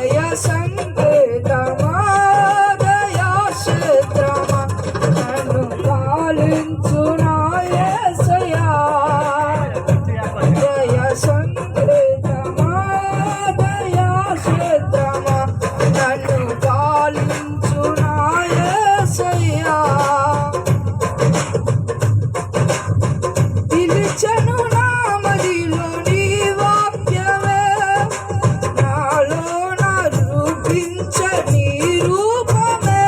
జయ సంకేతమా దయా క్షేత్రమా నన్ను పాలించు నా యేసయ్యా. జయ సంకేతమా దయా క్షేత్రమా నన్ను పాలించు నా యేసయ్యా. పిలిచెను నా మదిలో నీ వాక్యమే నాలోన రూపించ నీ రూపమే.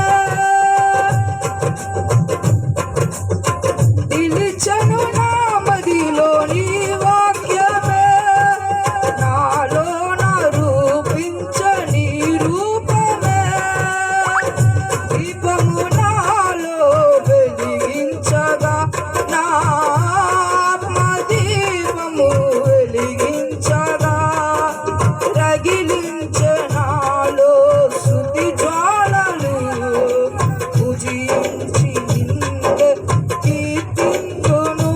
పిలిచెను నా మదిలో నీ వాక్యమే నాలోన రూపించ నీ రూపమే. దీపము నాలో వెలిగించగా నా ఆత్మదీపము వెలిగించగా రగిలించే నాలో స్తుతి జ్వాలలు పూజించి నిన్నే కీర్తింతును.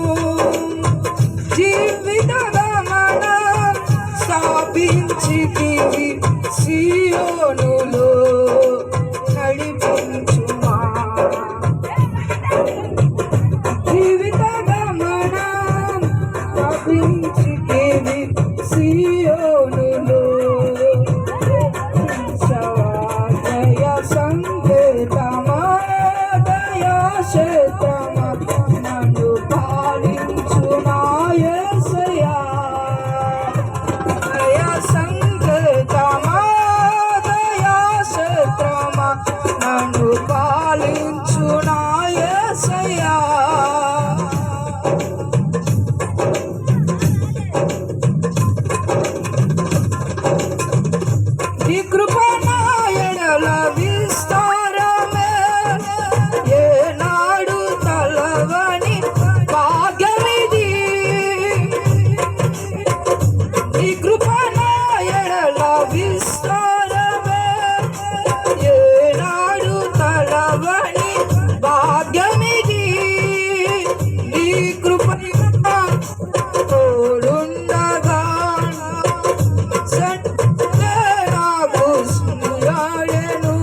జీవిత గమనం స్థాపించితివి సీయోనులో నడిపించుమా. జీవిత గమనం స్థాపించితివి సీయోనులో జయ సంకేతమా దయా క్షేత్రమా నన్ను పాలించు నా యేసయ్యా. జయ సంకేతమా దయా క్షేత్రమా నన్ను పాలించు నా యేసయ్యా. నీ కృప నా ఎడల విస్తారమే ఏనాడు తలవని భాగ్యమిది. నీ కృప నా ఎడల విస్తారమే ఏనాడు తలవని భాగ్యమిది. నీ కృప తోడుండగా నాకు స్మరణను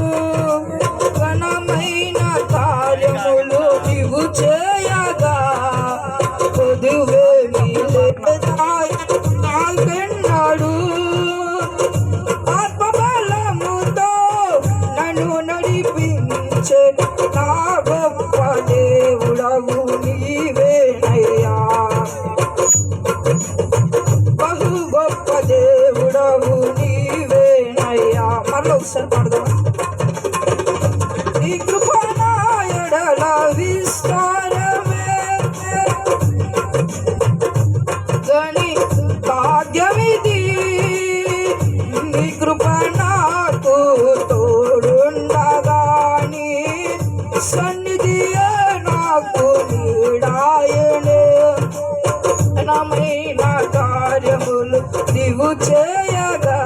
ఘనమైన కార్యములు నీవు చేయగా పొదువేమీ లేనాడు. ఆత్మబలముతో నన్ను నడిపించే నా గొప్ప దేవుడవు నీవేనయ్యా. బహు గొప్ప దేవుడవు నీవేనయ్యా. మరలో ఒకసారి పాడదాం. నీ కృప నా ఎడల విస్తారమే గని భాగ్యమిది. నీ కృప నాకు తోడుండగా నీ సన్నిధియే నాకు నీడాయనే. ఘనమైన కార్యములు నీవు చేయగా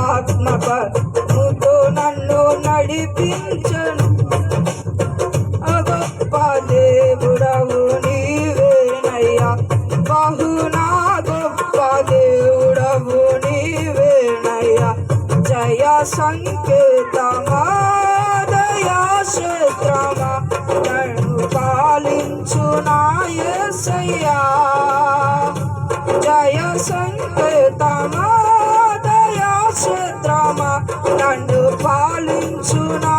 ఆత్మబలముతో నన్ను నడిపించను. గొప్ప దేవుడవు నీవేనయ్యా. బహునా గొప్ప దేవుడవు నీవేనయ్యా. జయ సంకేతమా దయా క్షేత్రమా నన్ను పాలించు నా యేసయ్యా. జయ సంకేతమా దయా క్షేత్రమా నన్ను పాలించు నా